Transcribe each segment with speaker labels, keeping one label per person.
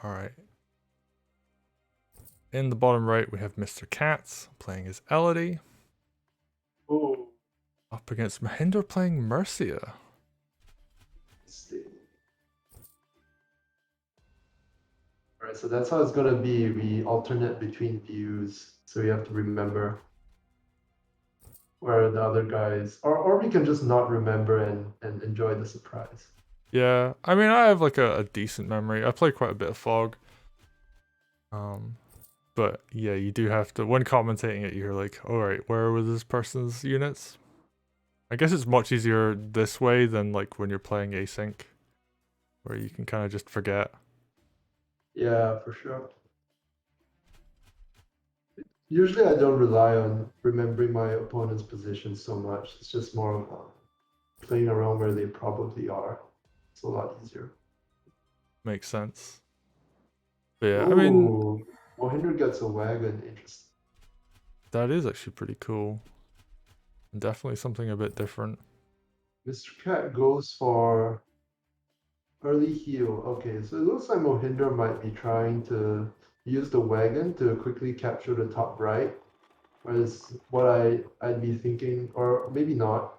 Speaker 1: Alright. In the bottom right, we have Mr.Cat playing as Elodie.
Speaker 2: Oh,
Speaker 1: Up against M0h1nder playing Mercia.
Speaker 2: alright, so that's how it's gonna be. We alternate between views, so we have to remember where the other guys, or we can just not remember and enjoy the surprise.
Speaker 1: Yeah, I mean, I have like a decent memory. I play quite a bit of Fog. But yeah, you do have to, when commentating it, you're like, alright, where were this person's units? I guess it's much easier this way than like when you're playing async, where you can kind of just forget.
Speaker 2: Yeah, for sure. Usually I don't rely on remembering my opponent's position so much. It's just more of playing around where they probably are. It's a lot easier.
Speaker 1: Makes sense. But yeah, I mean,
Speaker 2: Oh, M0h1nder gets a wagon. Interesting.
Speaker 1: that is actually pretty cool. Definitely something a bit different.
Speaker 2: Mr.Cat goes for early heal. Okay, so it looks like M0h1nder might be trying to use the wagon to quickly capture the top right. Whereas what I'd be thinking, or maybe not,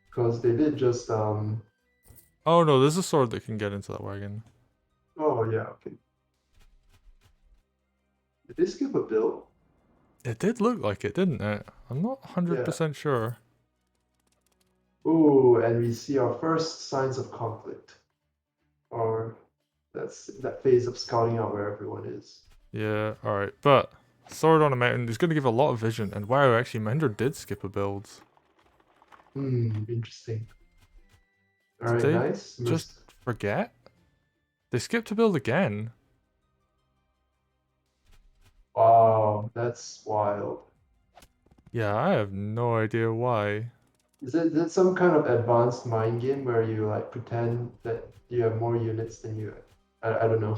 Speaker 2: because they did just
Speaker 1: Oh no, there's a sword that can get into that wagon.
Speaker 2: oh yeah, okay. Did they skip a build?
Speaker 1: It did look like it, didn't it? I'm not
Speaker 2: Yeah.
Speaker 1: 100% sure.
Speaker 2: Ooh, and we see our first signs of conflict. Or that's that phase of scouting out where everyone is.
Speaker 1: Yeah, alright, but sword on a mountain is going to give a lot of vision, and wow, actually, M0h1nder did skip a build.
Speaker 2: Interesting.
Speaker 1: Did
Speaker 2: Alright,
Speaker 1: they
Speaker 2: nice.
Speaker 1: just forget? They skipped a build again.
Speaker 2: Wow, that's wild.
Speaker 1: Yeah, I have no idea why.
Speaker 2: Is it some kind of advanced mind game where you like pretend that you have more units than you? I don't know.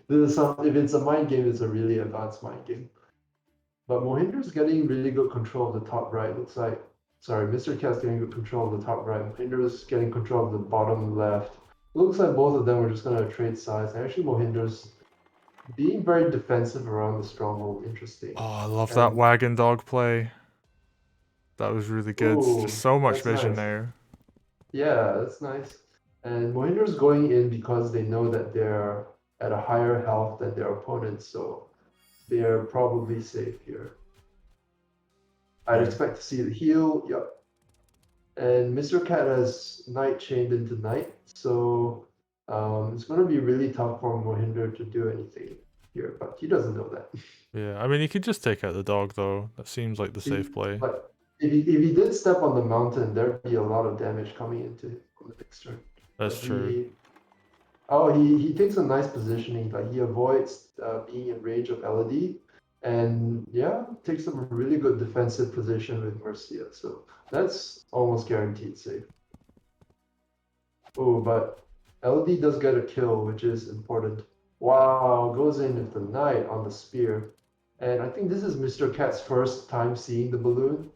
Speaker 2: This is some, if it's a mind game, it's a really advanced mind game. But M0h1nder's getting really good control of the top right. Looks like, sorry, Mr.Cat's getting good control of the top right. M0h1nder's getting control of the bottom left. Looks like both of them are just gonna trade sides. And actually, M0h1nder's being very defensive around the stronghold. Interesting.
Speaker 1: Oh, I love that
Speaker 2: And
Speaker 1: wagon dog play. That was really good. Just
Speaker 2: ooh,
Speaker 1: so much
Speaker 2: that's
Speaker 1: vision
Speaker 2: nice.
Speaker 1: there.
Speaker 2: Yeah, that's nice. And M0h1nder's going in because they know that they're at a higher health than their opponents, so they're probably safe here. I'd
Speaker 1: Yeah.
Speaker 2: expect to see the heal. Yep. And Mr.Cat has Knight chained into Knight, so it's going to be really tough for M0h1nder to do anything here, but he doesn't know that.
Speaker 1: Yeah, I mean, you could just take out the dog, though. That seems like the safe play.
Speaker 2: But if he did step on the mountain, there'd be a lot of damage coming into him on the next turn.
Speaker 1: That's
Speaker 2: But
Speaker 1: true.
Speaker 2: he takes a nice positioning. Like he avoids being in range of Elodie, and yeah, takes a really good defensive position with Mercia. So that's almost guaranteed safe. Oh, but Elodie does get a kill, which is important. Wow, goes in with the knight on the spear. And I think this is Mr.Cat's first time seeing the balloon.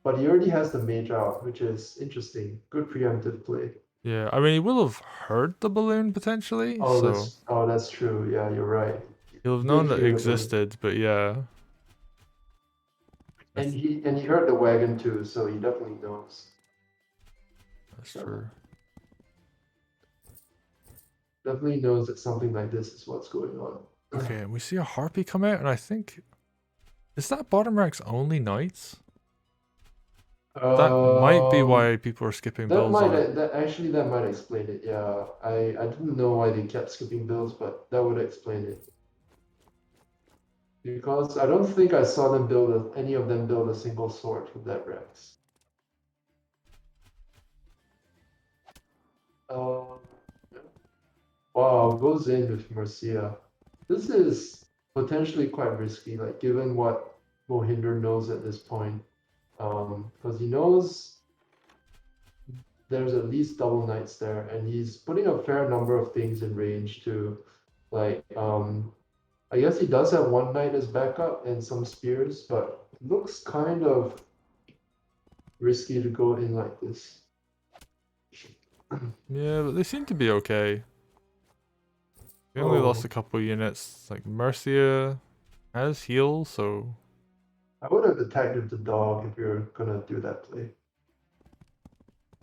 Speaker 2: But he already has the mage out, which is interesting. Good preemptive play.
Speaker 1: Yeah, I mean, he will have heard the balloon potentially, so
Speaker 2: Oh, that's true. Yeah, you're right.
Speaker 1: he'll have
Speaker 2: He did
Speaker 1: known that it
Speaker 2: hear the balloon.
Speaker 1: existed, but yeah.
Speaker 2: And
Speaker 1: That's,
Speaker 2: he heard the wagon too, so he definitely knows.
Speaker 1: that's true.
Speaker 2: Definitely knows that something like this is what's going on.
Speaker 1: Okay, and we see a harpy come out, and I think... Is that bottom rank's only knights? That might be
Speaker 2: Um,
Speaker 1: why people are skipping builds on it.
Speaker 2: that might explain it. Yeah, I didn't know why they kept skipping builds, but that would explain it. Because I don't think I saw them any of them build a single sword with that Rex. Um, wow, goes in with Mercia. This is potentially quite risky, like given what M0h1nder knows at this point. Because he knows there's at least double knights there, and he's putting a fair number of things in range to, like, I guess he does have one knight as backup and some spears, but it looks kind of risky to go in like this.
Speaker 1: Yeah, but they seem to be okay. We only lost
Speaker 2: Oh,
Speaker 1: a couple units. Like Mercia has heal, so
Speaker 2: I would have attacked with the dog if you're gonna do that play.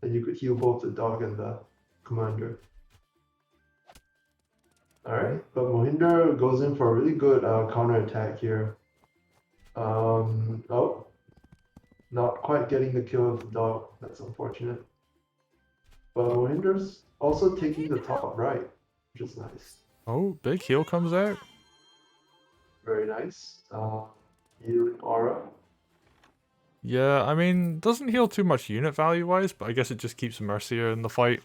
Speaker 2: Then you could heal both the dog and the commander. Alright, but M0h1nder goes in for a really good counter attack here. Oh, not quite getting the kill with the dog. That's unfortunate. But M0h1nder's also taking the top right, which is nice.
Speaker 1: oh, big heal comes out.
Speaker 2: Very nice. Healing aura.
Speaker 1: Yeah, I mean, doesn't heal too much unit value wise, but I guess it just keeps Mercia in the fight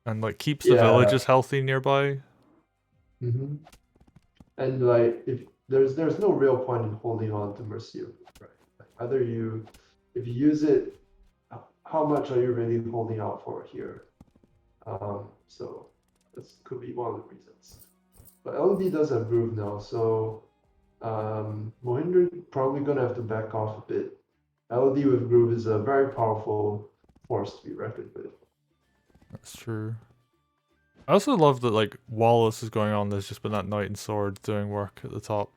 Speaker 1: and like keeps the
Speaker 2: Yeah.
Speaker 1: villages healthy nearby.
Speaker 2: Mm-hmm. And like, if there's no real point in holding on to Mercia, right? Like, either you, if you use it, how much are you really holding out for here? So this could be one of the reasons. But Elodie does have Groove now, so M0h1nder probably gonna have to back off a bit. Elodie with Groove is a very powerful force to be reckoned with.
Speaker 1: That's true. I also love that like while this is going on, there's just been that knight and sword doing work at the top.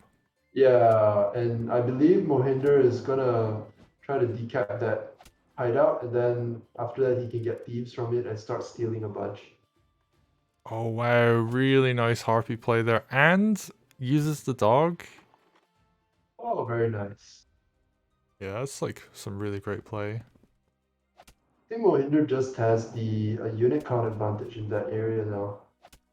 Speaker 2: Yeah, and I believe M0h1nder is gonna try to decap that hideout, and then after that he can get thieves from it and start stealing a bunch.
Speaker 1: Oh wow, really nice harpy play there, and uses the dog.
Speaker 2: Oh, very nice.
Speaker 1: Yeah, that's like some really great play.
Speaker 2: I think M0h1nder just has the unit count advantage in that area now.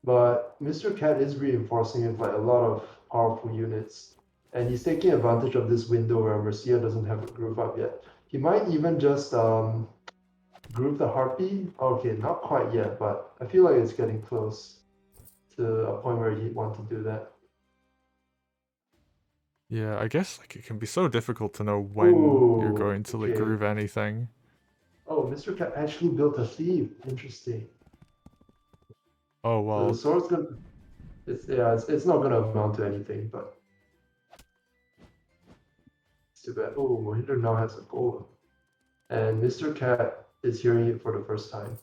Speaker 2: But Mr.Cat is reinforcing it with like a lot of powerful units. And he's taking advantage of this window where Mercia doesn't have a groove up yet. He might even just groove the harpy. Okay, not quite yet, but I feel like it's getting close to a point where he'd want to do that.
Speaker 1: Yeah, I guess like it can be so difficult to know when you're
Speaker 2: Ooh,
Speaker 1: going to like
Speaker 2: okay.
Speaker 1: groove anything.
Speaker 2: Oh, Mr.Cat actually built a thief. Interesting.
Speaker 1: Oh
Speaker 2: So the
Speaker 1: well,
Speaker 2: sword's gonna it's not gonna amount to anything, but it's too bad. Oh, M0h1nder now has a golem. And Mr.Cat is hearing it for the first time.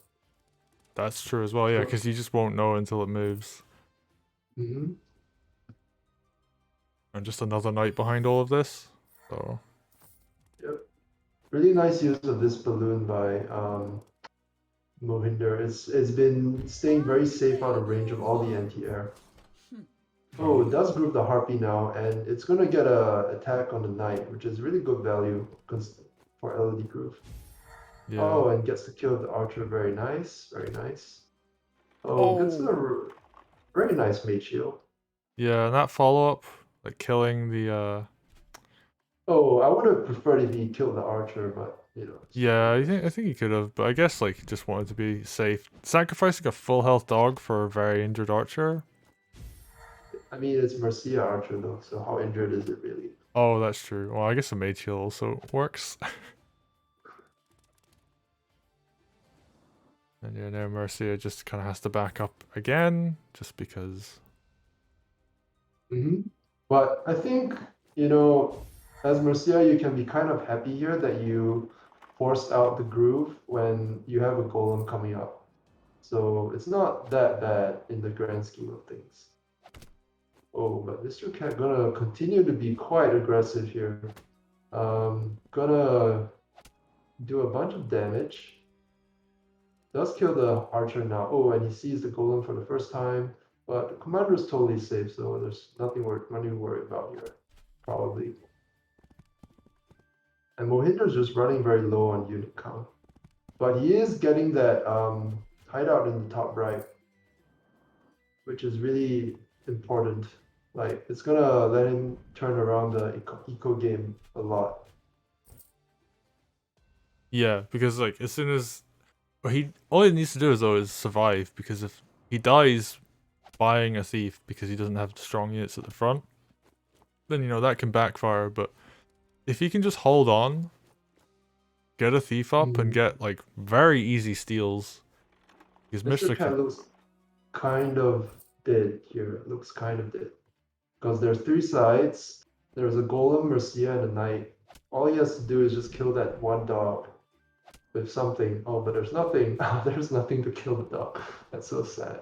Speaker 1: that's true as well. Yeah,
Speaker 2: So,
Speaker 1: because you just won't know until it moves.
Speaker 2: mhm.
Speaker 1: And just another knight behind all of this. So
Speaker 2: Yep. Really nice use of this balloon by M0h1nder. It's been staying very safe out of range of all the anti-air. Oh, it does group the harpy now, and it's gonna get a attack on the knight, which is really good value for Elodie groove.
Speaker 1: yeah.
Speaker 2: Oh, and gets to kill the archer. Very nice, very nice. Oh, gets
Speaker 1: Oh.
Speaker 2: a very nice mage shield.
Speaker 1: Yeah, and that follow up, like killing the
Speaker 2: Oh, I would have preferred if he killed the archer, but you know, it's what
Speaker 1: yeah,
Speaker 2: it
Speaker 1: I
Speaker 2: is.
Speaker 1: think he could have, but I guess like he just wanted to be safe. Sacrificing a full health dog for a very injured archer.
Speaker 2: I mean, it's Mercia archer though, so how injured is it really?
Speaker 1: Oh, that's true. Well, I guess a mage heal also works. And yeah, now Mercia just kind of has to back up again, just because.
Speaker 2: Hmm. But I think, you know, as Mercia, you can be kind of happy here that you forced out the groove when you have a golem coming up. So it's not that bad in the grand scheme of things. Oh, but Mr.Cat gonna continue to be quite aggressive here. Gonna do a bunch of damage. Does kill the archer now. Oh, and he sees the golem for the first time. But the commander is totally safe, so there's nothing to worry about here. Probably. And M0h1nder is just running very low on unit count. But he is getting that hideout in the top right, which is really important. Like, it's gonna let him turn around the eco game a lot.
Speaker 1: Yeah, because like as soon as but he all he needs to do is though is survive, because if he dies buying a thief because he doesn't have strong units at the front, then you know that can backfire. But if he can just hold on, get a thief up, and
Speaker 2: Mm.
Speaker 1: get like very easy steals, because
Speaker 2: Mr.
Speaker 1: Mr.
Speaker 2: Cat looks kind of dead here. Looks kind of dead. Because there's three sides. There's a golem, Mercia, and a knight. All he has to do is just kill that one dog with something. Oh, but there's nothing. There's nothing to kill the dog. That's so sad.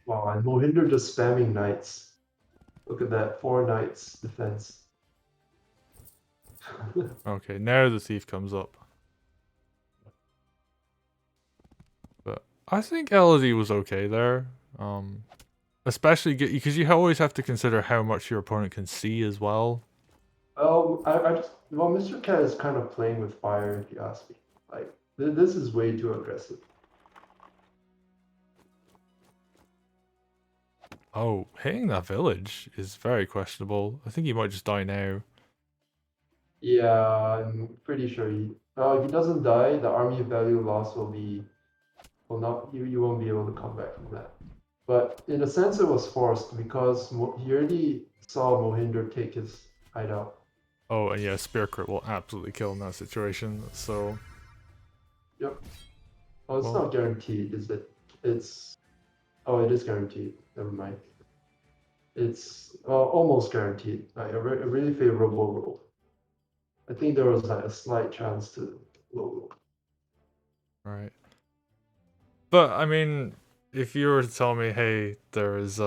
Speaker 2: Wow, and M0h1nder just spamming knights. Look at that, 4 knights defense.
Speaker 1: Okay, now the thief comes up. But I think Elodie was okay there. Especially because you always have to consider how much your opponent can see as well.
Speaker 2: Well, Mr.Cat is kind of playing with fire, if you ask me. Like, this is way too aggressive.
Speaker 1: Oh, hitting that village is very questionable. I think he might just die now.
Speaker 2: Yeah, I'm pretty sure if he doesn't die, the army value loss will not, you won't be able to come back from that. But in a sense, it was forced because he already saw M0h1nder take his hideout.
Speaker 1: Oh, and yeah, Spear Crit will absolutely kill in that situation. So,
Speaker 2: Yep. Oh, it's
Speaker 1: well,
Speaker 2: not guaranteed, is it? Oh, it is guaranteed. Never mind. It's almost guaranteed. Like a really favorable roll. I think there was like a slight chance to low roll.
Speaker 1: right. But I mean, if you were to tell me, hey, there is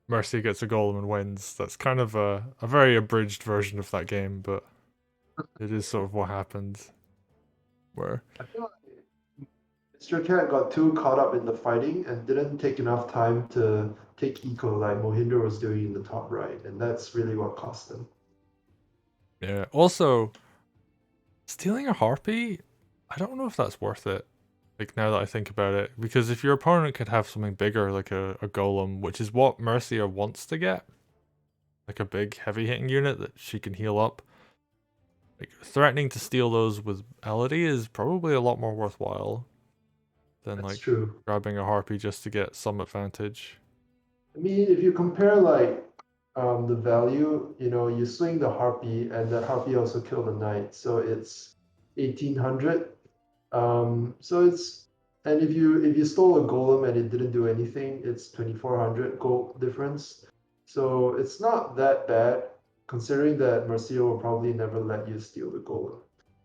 Speaker 1: Mercia gets a golem and wins, that's kind of a very abridged version of that game, but it is sort of what happened. Where
Speaker 2: I feel like Mr.Cat got too caught up in the fighting and didn't take enough time to take eco like M0h1nder was doing in the top right, and that's really what cost him.
Speaker 1: yeah. Also, stealing a harpy, I don't know if that's worth it. Like now that I think about it, because if your opponent could have something bigger, like a golem, which is what Mercia wants to get, like a big heavy hitting unit that she can heal up. Like threatening to steal those with Elodie is probably a lot more worthwhile than
Speaker 2: That's
Speaker 1: like
Speaker 2: true.
Speaker 1: grabbing a harpy just to get some advantage.
Speaker 2: I mean, if you compare like the value, you swing the harpy and the harpy also kill the knight, so it's 1800. So it's and if you stole a golem and it didn't do anything, it's 2400 gold difference. So it's not that bad considering that Mercia will probably never let you steal the golem.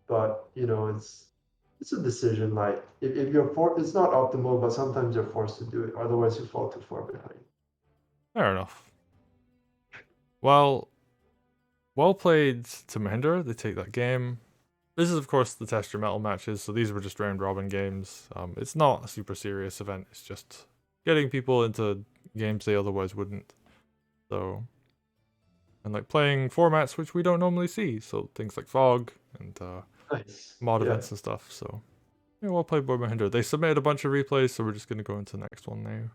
Speaker 2: But it's a decision. Like if you're it's not optimal, but sometimes you're forced to do it. Otherwise, you fall too far behind.
Speaker 1: Fair enough. Well played to M0h1nder. They take that game. This is of course the test your metal matches, so these were just round robin games. It's not a super serious event. It's just getting people into games they otherwise wouldn't. So and like playing formats which we don't normally see. So things like fog and
Speaker 2: Nice.
Speaker 1: mod
Speaker 2: Yeah.
Speaker 1: events and stuff. So yeah, well played by M0h1nder. They submitted a bunch of replays, so we're just gonna go into the next one now.